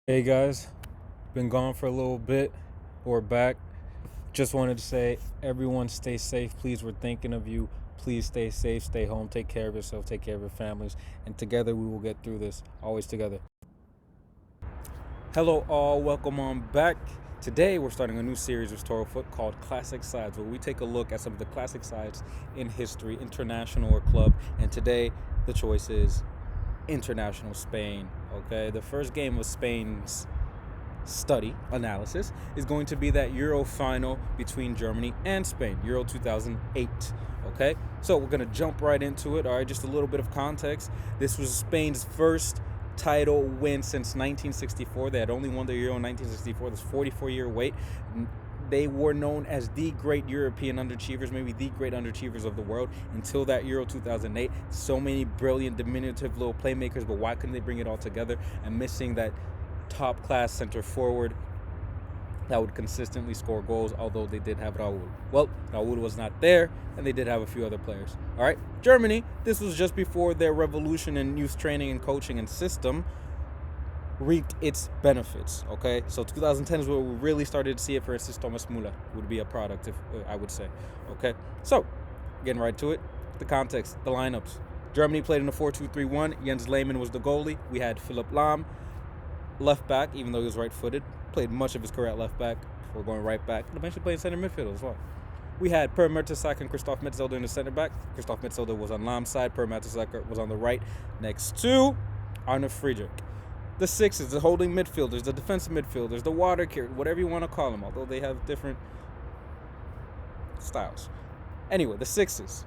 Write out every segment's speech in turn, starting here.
Hey guys, been gone for a little bit. We're back. Just wanted to say, everyone stay safe. Please, we're thinking of you. Please stay safe, stay home, take care of yourself, take care of your families, and together we will get through this. Always together. Hello, all. Welcome on back. Today, we're starting a new series with ToroFoot called Classic Sides, where we take a look at some of the classic sides in history, international or club. And today, the choice is international Spain. Okay, the first game of Spain's study analysis is going to be that Euro final between Germany and Spain, Euro 2008. Okay, so we're gonna jump right into it. All right, just a little bit of context. This was Spain's first title win since 1964. They had only won the Euro in 1964. This 44-year wait. They were known as the great European underachievers, maybe the great underachievers of the world until that Euro 2008. So many brilliant, diminutive little playmakers, but why couldn't they bring it all together? And missing that top class center forward that would consistently score goals, although they did have Raul. Well, Raul was not there, and they did have a few other players. All right, Germany, this was just before their revolution in youth training and coaching and system reaped its benefits. Okay, so 2010 is where we really started to see it. For instance, Thomas Müller would be a product, if I would say. Okay, so getting right to it, the context, the lineups. Germany played in a 4-2-3-1. Jens Lehmann was the goalie. We had Philipp Lahm, left back, even though he was right-footed. Played much of his career at left back before going right back, and eventually played center midfield as well. We had Per Mertesacker and Christoph Metzelder in the center back. Christoph Metzelder was on Lahm's side. Per Mertesacker was on the right, next to Arne Friedrich. The sixes, the holding midfielders, the defensive midfielders, the water carrier, whatever you want to call them, although they have different styles. Anyway, the sixes.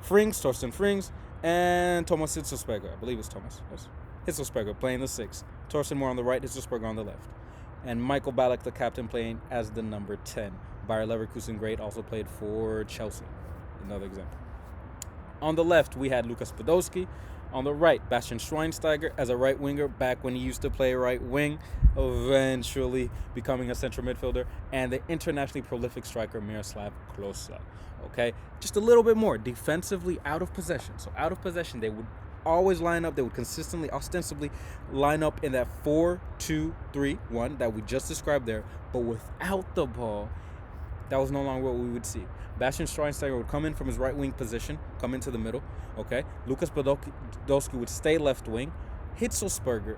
Torsten Frings, and Thomas Hitzelsberger. I believe it's Thomas. Yes. Hitzelsberger playing the six. Torsten more on the right, Hitzelsberger on the left. And Michael Ballack, the captain, playing as the number 10. Bayer Leverkusen great, also played for Chelsea. Another example. On the left, we had Lukas Podolski. On the right, Bastian Schweinsteiger as a right winger, back when he used to play right wing, eventually becoming a central midfielder, and the internationally prolific striker Miroslav Klose. Okay, just a little bit more defensively out of possession. So out of possession, they would always line up. They would consistently, ostensibly line up in that 4-2-3-1 that we just described there, but without the ball, that was no longer what we would see. Bastian Schweinsteiger would come in from his right wing position, come into the middle. Okay, Lukas Podolski would stay left wing. Hitzelsberger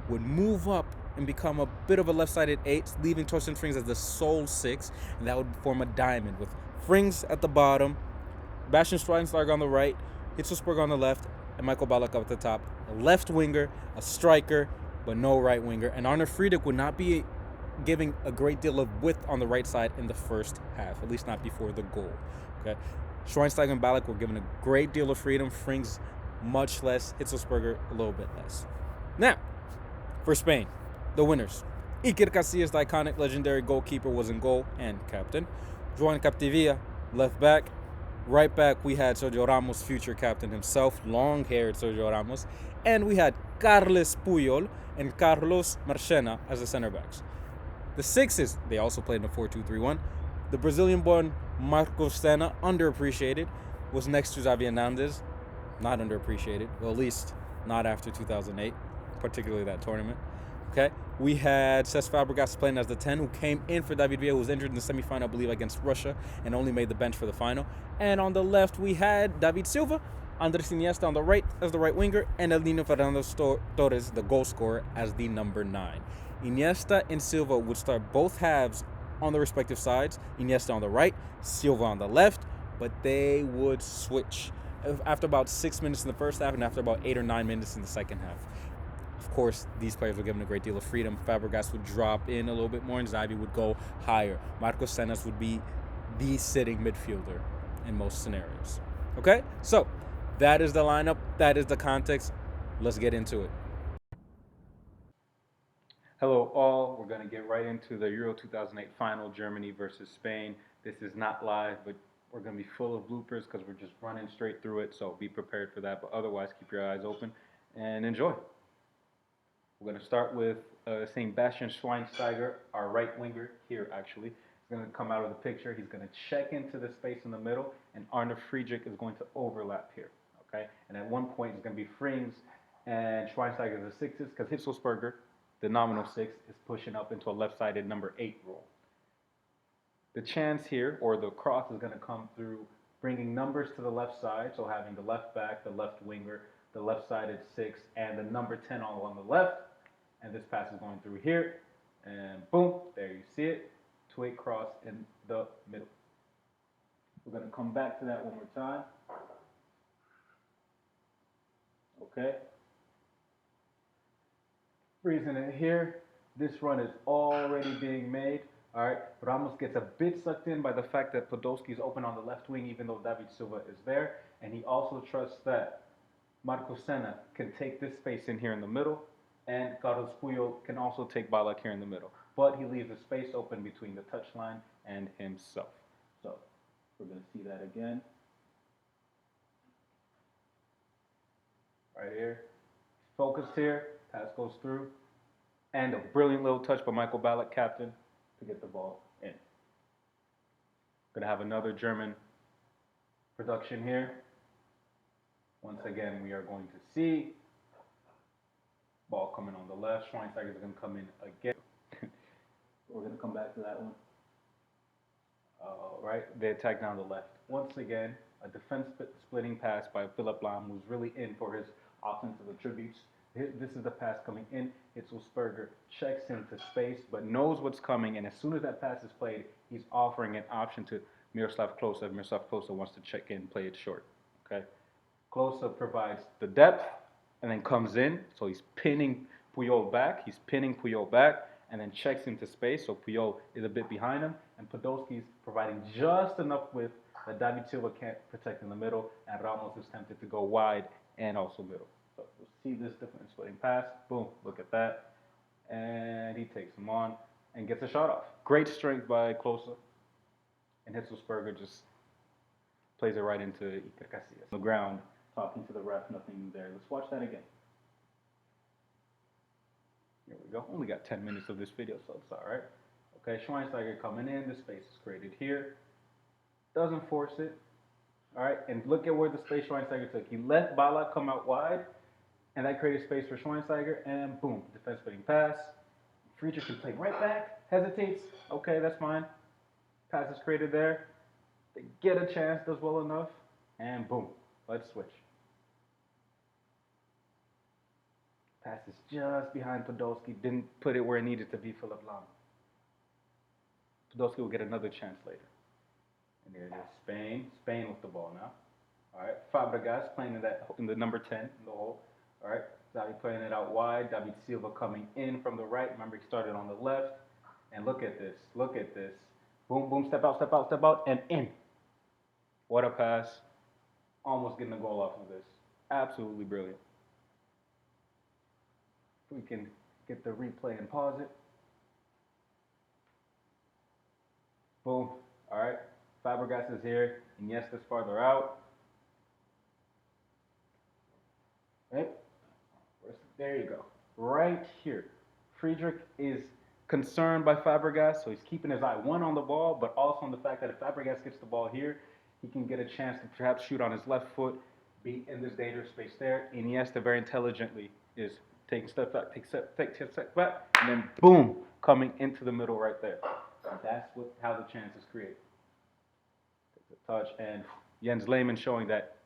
would move up and become a bit of a left-sided 8, leaving Torsten Frings as the sole 6, and that would form a diamond with Frings at the bottom, Bastian Schweinsteiger on the right, Hitzelsberger on the left, and Michael Ballack up at the top. A left winger, a striker, but no right winger. And Arne Friedrich would not be giving a great deal of width on the right side in the first half, at least not before the goal. Okay, Schweinsteiger and Ballack were given a great deal of freedom. Frings much less. Hitzelsberger a little bit less. Now, for Spain, the winners. Iker Casillas, the iconic legendary goalkeeper, was in goal and captain. Joan Capdevila, left back. Right back, we had Sergio Ramos, future captain himself, long-haired Sergio Ramos. And we had Carles Puyol and Carlos Marchena as the center backs. The sixes, they also played in a 4-2-3-1. The Brazilian-born Marcos Senna, underappreciated, was next to Xavi Hernandez, not underappreciated, well, at least not after 2008, particularly that tournament. Okay, we had Cesc Fabregas playing as the 10, who came in for David Villa, who was injured in the semifinal, I believe, against Russia, and only made the bench for the final. And on the left, we had David Silva, Andres Iniesta on the right as the right winger, and El Nino Fernando Torres, the goal scorer, as the number 9. Iniesta and Silva would start both halves on the respective sides. Iniesta on the right, Silva on the left, but they would switch after about 6 minutes in the first half and after about 8 or 9 minutes in the second half. Of course, these players were given a great deal of freedom. Fabregas would drop in a little bit more, and Xavi would go higher. Marcos Senna would be the sitting midfielder in most scenarios. Okay, so that is the lineup. That is the context. Let's get into it. Hello, all. We're going to get right into the Euro 2008 final, Germany versus Spain. This is not live, but we're going to be full of bloopers because we're just running straight through it, so be prepared for that. But otherwise, keep your eyes open and enjoy. We're going to start with St. Bastian Schweinsteiger, our right winger here, actually. He's going to come out of the picture. He's going to check into the space in the middle, and Arne Friedrich is going to overlap here. Okay? And at one point, it's going to be Frings and Schweinsteiger the sixes, because Hitzelsberger, the nominal 6 is pushing up into a left-sided number 8 role. The chance here, or the cross, is going to come through bringing numbers to the left side, so having the left back, the left winger, the left-sided 6, and the number 10 all on the left. And this pass is going through here, and boom, there you see it, to a cross in the middle. We're going to come back to that one more time. Okay. Freezing it here. This run is already being made. All right, Ramos gets a bit sucked in by the fact that Podolski is open on the left wing, even though David Silva is there. And he also trusts that Marco Senna can take this space in here in the middle, and Carlos Puyol can also take Ballack here in the middle. But he leaves a space open between the touchline and himself. So we're going to see that again. Right here. Focused here. Pass goes through. And a brilliant little touch by Michael Ballack, captain, to get the ball in. Going to have another German production here. Once again, we are going to see ball coming on the left. Schweinsteiger is going to come in again. We're going to come back to that one. All right, they attack down the left. Once again, a defense splitting pass by Philipp Lahm, who's really in for his offensive attributes. This is the pass coming in. Hitzelsperger checks into space, but knows what's coming, and as soon as that pass is played, he's offering an option to Miroslav Klose. Miroslav Klose wants to check in, play it short. Okay, Klose provides the depth, and then comes in, so he's pinning Puyol back. He's pinning Puyol back, and then checks into space, so Puyol is a bit behind him, and Podolski's providing just enough width that David Silva can't protect in the middle, and Ramos is tempted to go wide and also middle. So you'll see this different splitting pass. Boom, look at that. And he takes him on and gets a shot off. Great strength by Klose. And Hitzelsperger just plays it right into Iker Casillas. On the ground, talking to the ref, nothing there. Let's watch that again. Here we go. Only got 10 minutes of this video, so it's all right. Okay, Schweinsteiger coming in. The space is created here. Doesn't force it. All right, and look at where the space Schweinsteiger took. He let Ballack come out wide, and that created space for Schweinsteiger, and boom, defense splitting pass. Friedrich can play right back, hesitates. Okay, that's fine. Pass is created there. They get a chance, does well enough, and boom, let's switch. Pass is just behind Podolski. Didn't put it where it needed to be, Philipp Lahm. Podolski will get another chance later. And there it is, Spain. Spain with the ball now. All right, Fabregas playing in the number 10 in the hole. All right, Xavi playing it out wide. David Silva coming in from the right. Remember, he started on the left. And look at this. Look at this. Boom, boom, step out, step out, step out, and in. What a pass. Almost getting a goal off of this. Absolutely brilliant. We can get the replay and pause it. Boom. All right. Fabregas is here. Iniesta's farther out. Right? There you go. Right here. Friedrich is concerned by Fabregas, so he's keeping his eye, one, on the ball, but also on the fact that if Fabregas gets the ball here, he can get a chance to perhaps shoot on his left foot, be in this dangerous space there. Iniesta very intelligently is taking step back, take step back, and then boom, coming into the middle right there. And that's how the chance is created. Takes a touch, and Jens Lehmann showing that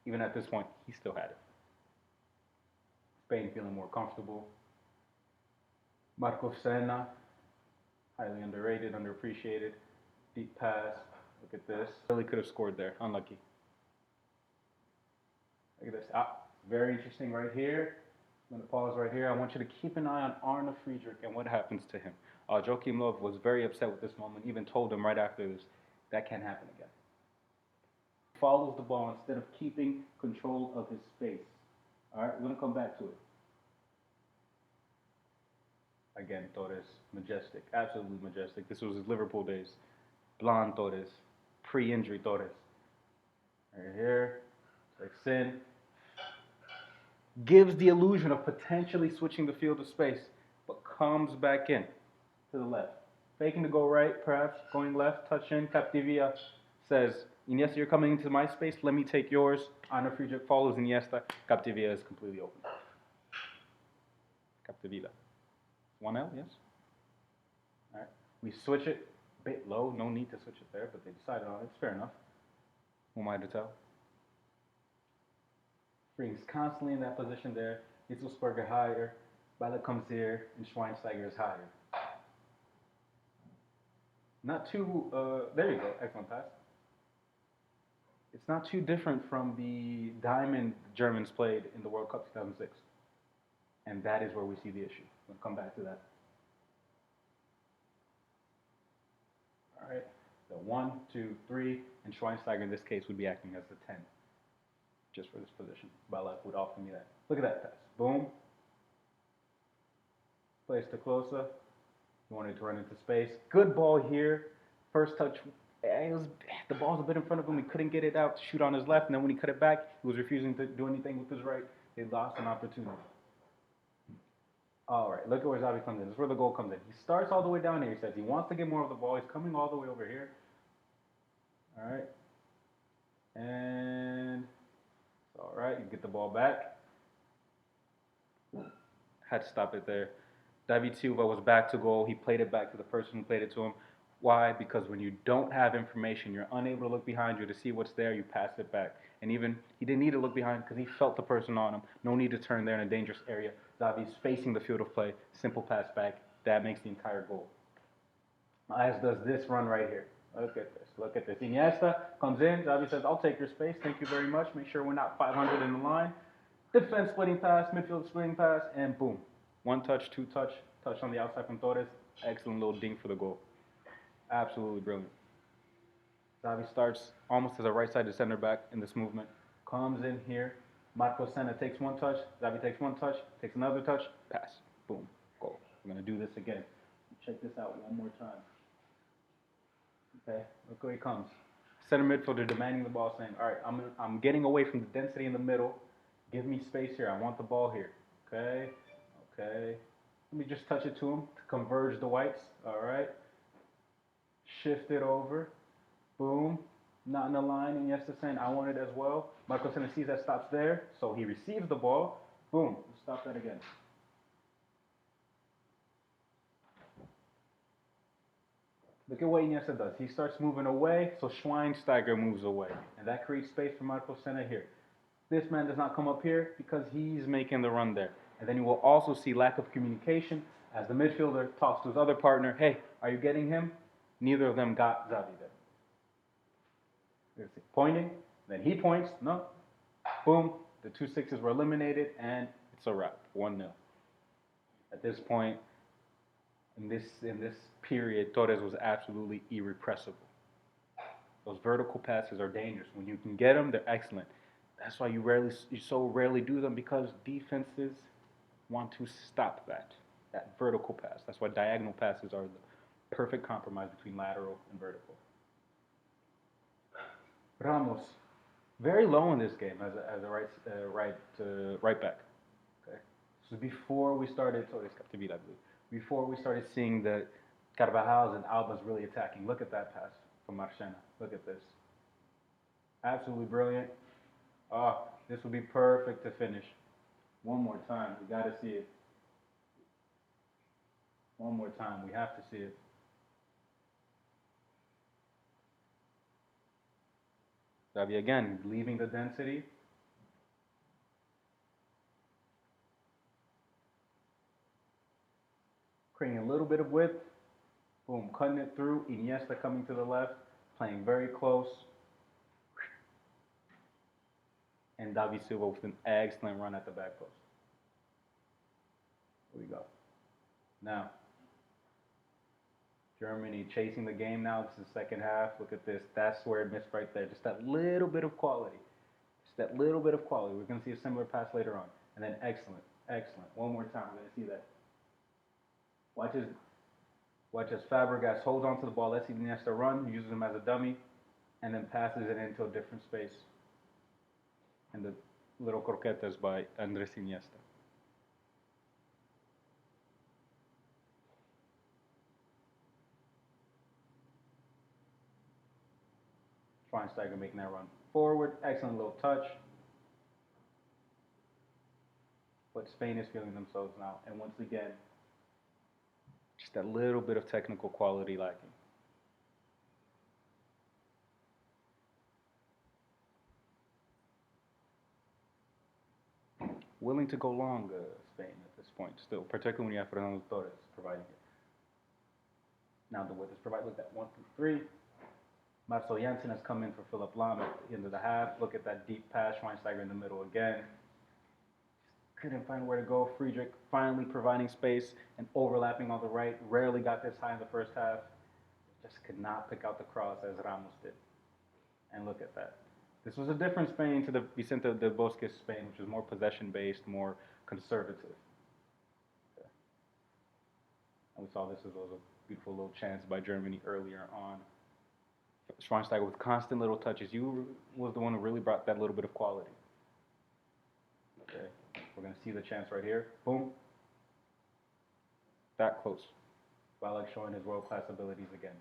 even at this point, he still had it. Spain feeling more comfortable. Marco Senna, highly underrated, underappreciated. Deep pass. Look at this. Really could have scored there. Unlucky. Look at this. Very interesting right here. I'm going to pause right here. I want you to keep an eye on Arne Friedrich and what happens to him. Joachim Löw was very upset with this moment, even told him right after this, that can't happen again. Follows the ball instead of keeping control of his space. All right, we're going to come back to it. Again, Torres, majestic, absolutely majestic. This was his Liverpool days. Blonde Torres, pre-injury Torres. Right here, takes in. Gives the illusion of potentially switching the field of space, but comes back in to the left. Faking to go right, perhaps, going left, touch in. Capdevila says, Iniesta, you're coming into my space, let me take yours. Arne Friedrich follows Iniesta. Capdevila is completely open. Capdevila. 1L, yes. All right. We switch it a bit low. No need to switch it there, but they decided on it. It's fair enough. Who am I to tell? Frings constantly in that position there. Hitzelsberger higher. Balak comes here, and Schweinsteiger is higher. Not too, there you go, excellent pass. It's not too different from the diamond Germans played in the World Cup 2006. And that is where we see the issue. We'll come back to that. All right, the 1, 2, 3, and Schweinsteiger in this case would be acting as the 10, just for this position. Balak would offer me that. Look at that pass. Boom. Place to Klose. He wanted to run into space. Good ball here. First touch. The ball's a bit in front of him. He couldn't get it out to shoot on his left. And then when he cut it back, he was refusing to do anything with his right. They lost an opportunity. All right, look at where Xavi comes in. This is where the goal comes in. He starts all the way down here. He says he wants to get more of the ball. He's coming all the way over here. All right. And it's all right. You get the ball back. Had to stop it there. David Silva was back to goal. He played it back to the person who played it to him. Why? Because when you don't have information, you're unable to look behind you to see what's there, you pass it back. And even, he didn't need to look behind because he felt the person on him. No need to turn there in a dangerous area. Xavi's facing the field of play. Simple pass back. That makes the entire goal. As does this run right here. Look at this. Look at this. Iniesta comes in. Xavi says, I'll take your space. Thank you very much. Make sure we're not 500 in the line. Defense splitting pass, midfield splitting pass, and boom. 1 touch, 2 touch. Touch on the outside from Torres. Excellent little ding for the goal. Absolutely brilliant. Xavi starts almost as a right-sided center back in this movement. Comes in here. Marco Senna takes 1 touch. Xavi takes 1 touch. Takes another touch. Pass. Boom. Goal. We're going to do this again. Check this out one more time. Okay. Look where he comes. Center midfielder demanding the ball, saying, all right, I'm getting away from the density in the middle. Give me space here. I want the ball here. Okay. Okay. Let me just touch it to him to converge the whites. All right. Shift it over. Boom. Not in the line. And Iniesta saying, I want it as well. Marco Senna sees that stops there. So he receives the ball. Boom. Stop that again. Look at what Iniesta does. He starts moving away, so Schweinsteiger moves away. And that creates space for Marco Senna here. This man does not come up here because he's making the run there. And then you will also see lack of communication as the midfielder talks to his other partner, hey, are you getting him? Neither of them got Xavi there. Pointing, then he points, no. Boom, the 2 6s were eliminated, and it's a wrap, 1-0. At this point, in this period, Torres was absolutely irrepressible. Those vertical passes are dangerous. When you can get them, they're excellent. That's why you so rarely do them, because defenses want to stop that vertical pass. That's why diagonal passes are the perfect compromise between lateral and vertical. Ramos, very low in this game as a right back. Okay, this was before we started. Before we started seeing the Carvajals and Albas really attacking. Look at that pass from Marchena. Look at this. Absolutely brilliant. Oh, this would be perfect to finish. One more time. We got to see it. One more time. We have to see it. Xavi again, leaving the density. Creating a little bit of width. Boom, cutting it through. Iniesta coming to the left, playing very close. And David Silva with an excellent run at the back post. Here we go. Now, Germany chasing the game now. This is the second half. Look at this. That's where it missed right there. Just that little bit of quality. Just that little bit of quality. We're going to see a similar pass later on. And then excellent. Excellent. One more time. We're going to see that. Watch as Fabregas holds onto the ball. Let's see Iniesta run. Uses him as a dummy. And then passes it into a different space. And the little croquetas by Andres Iniesta. Schweinsteiger making that run forward. Excellent little touch. But Spain is feeling themselves now. And once again, Just that little bit of technical quality lacking. Willing to go long, Spain, at this point, still, particularly when you have Fernando Torres providing it. Now the width is provided. Look at 1 through 3. Marcel Janssen has come in for Philip Lahm at the end of the half. Look at that deep pass. Schweinsteiger in the middle again. Couldn't find where to go. Friedrich finally providing space and overlapping on the right. Rarely got this high in the first half. Just could not pick out the cross as Ramos did. And look at that. This was a different Spain to the Vicente del Bosque Spain, which was more possession-based, more conservative. Okay. And we saw this as well as a beautiful little chance by Germany earlier on. Schweinsteiger with constant little touches. You was the one who really brought that little bit of quality. Okay, we're going to see the chance right here. Boom. That close. Ballack showing his world-class abilities again.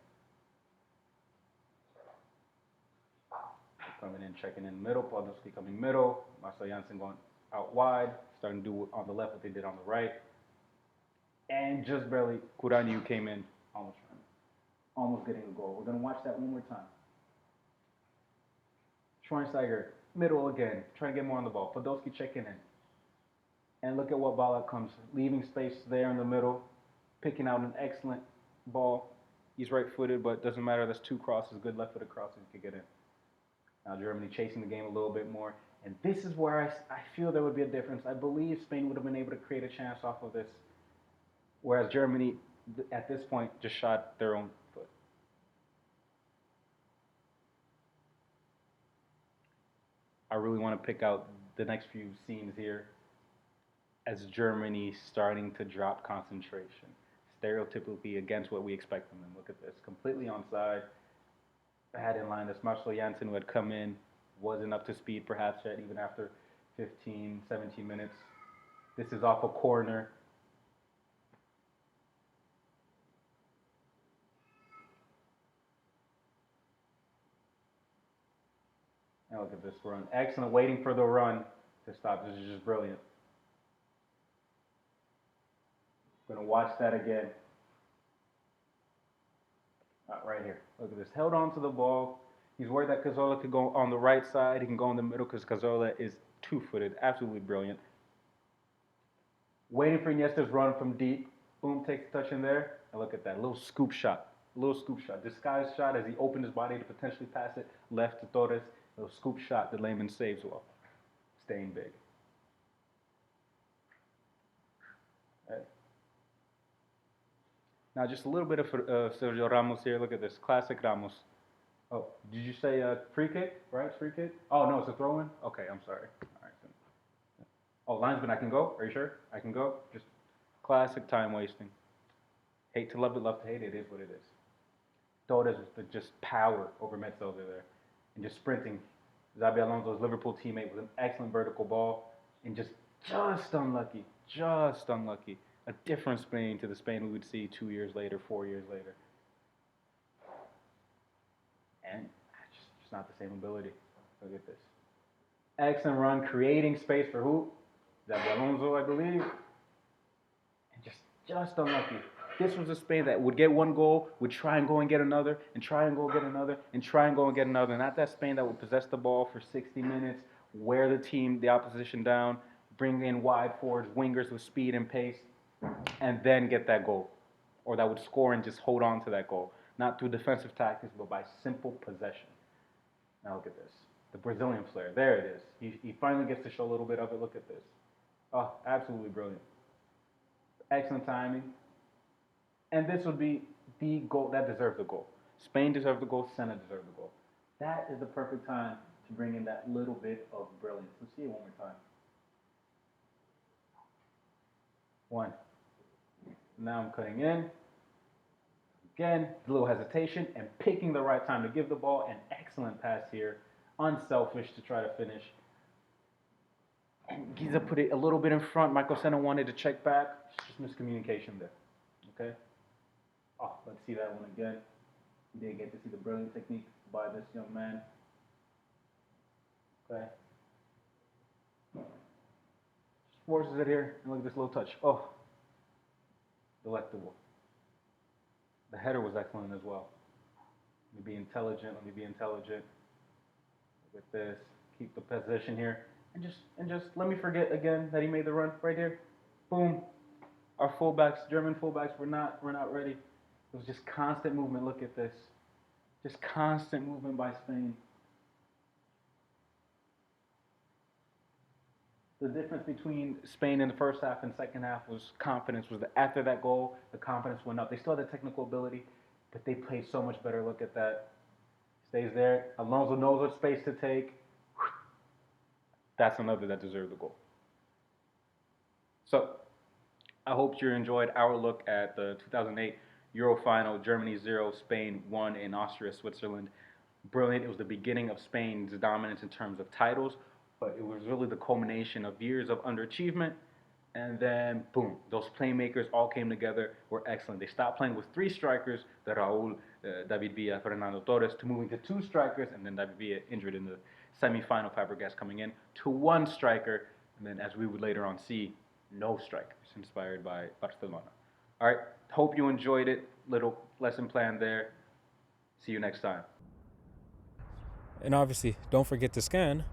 Coming in, checking in the middle. Podolski coming middle. Marcel Janssen going out wide. Starting to do on the left what they did on the right. And just barely, Kuraniu came in almost getting a goal. We're going to watch that one more time. Schweinsteiger, middle again, trying to get more on the ball. Podolski checking in. And look at what Ballack comes, leaving space there in the middle, picking out an excellent ball. He's right-footed, but it doesn't matter. That's 2 crosses, good left-footed crosses he could get in. Now Germany chasing the game a little bit more. And this is where I feel there would be a difference. I believe Spain would have been able to create a chance off of this, whereas Germany, at this point, just shot their own foot. I really want to pick out the next few scenes here as Germany starting to drop concentration, stereotypically against what we expect from them. Look at this, completely onside. Had in line this Marcel Janssen, who had come in, wasn't up to speed perhaps yet, even after 15, 17 minutes. This is off a corner. And look at this run. Excellent, waiting for the run to stop. This is just brilliant. Going to watch that again. Right here. Look at this. Held on to the ball. He's worried that Cazorla could go on the right side. He can go in the middle because Cazorla is 2-footed. Absolutely brilliant. Waiting for Iniesta's run from deep. Boom, takes the touch in there. And look at that. Little scoop shot. Little scoop shot. Disguised shot as he opened his body to potentially pass it left to Torres. Little scoop shot that Lehmann saves well. Staying big. Okay. Now just a little bit of Sergio Ramos here. Look at this. Classic Ramos. Oh, did you say free kick? Right? Free kick? Oh, no, it's a throw-in? Okay, I'm sorry. All right. Oh, linesman, I can go? Are you sure? I can go? Just classic time wasting. Hate to love it, love to hate it. It is what it is. Torres with just power over Metzelder there. And just sprinting. Xabi Alonso's Liverpool teammate with an excellent vertical ball. And just unlucky. Just unlucky. A different Spain to the Spain we would see 2 years later, 4 years later. And just not the same ability. Look at this. Excellent run, creating space for who? Xabi Alonso, I believe. And just unlucky. This was a Spain that would get one goal, would try and go and get another, and try and go get another, and try and go and get another. Not that Spain that would possess the ball for 60 minutes, wear the opposition down, bring in wide forwards, wingers with speed and pace, and then get that goal. Or that would score and just hold on to that goal. Not through defensive tactics, but by simple possession. Now look at this. The Brazilian flair. There it is. He finally gets to show a little bit of it. Look at this. Oh, absolutely brilliant. Excellent timing. And this would be the goal that deserved the goal. Spain deserved the goal. Senna deserved the goal. That is the perfect time to bring in that little bit of brilliance. Let's see it one more time. One. Now I'm cutting in. Again, a little hesitation and picking the right time to give the ball. An excellent pass here. Unselfish to try to finish. And Giza put it a little bit in front. Michael Senna wanted to check back. It's just miscommunication there. Okay? Oh, let's see that one again. You did get to see the brilliant technique by this young man. Okay? Just forces it here. And look at this little touch. Oh. Delectable. The header was excellent as well. Let me be intelligent. Look at this. Keep the position here. And just let me forget again that he made the run right here. Boom. Our fullbacks, German fullbacks, were not ready. It was just constant movement. Look at this. Just constant movement by Spain. The difference between Spain in the first half and second half was confidence. Was that after that goal, the confidence went up. They still had the technical ability, but they played so much better. Look at that. Stays there. Alonso knows what space to take. That's another that deserved the goal. So, I hope you enjoyed our look at the 2008 Euro final. Germany 0, Spain 1 in Austria, Switzerland. Brilliant. It was the beginning of Spain's dominance in terms of titles, but it was really the culmination of years of underachievement. And then, boom, those playmakers all came together, were excellent. They stopped playing with 3 strikers, the Raul, David Villa, Fernando Torres, to moving to 2 strikers, and then David Villa injured in the semi-final, Fabregas coming in, to 1 striker, and then as we would later on see, no strikers, inspired by Barcelona. All right, hope you enjoyed it. Little lesson plan there. See you next time. And obviously, don't forget to scan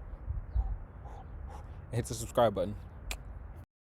and hit the subscribe button.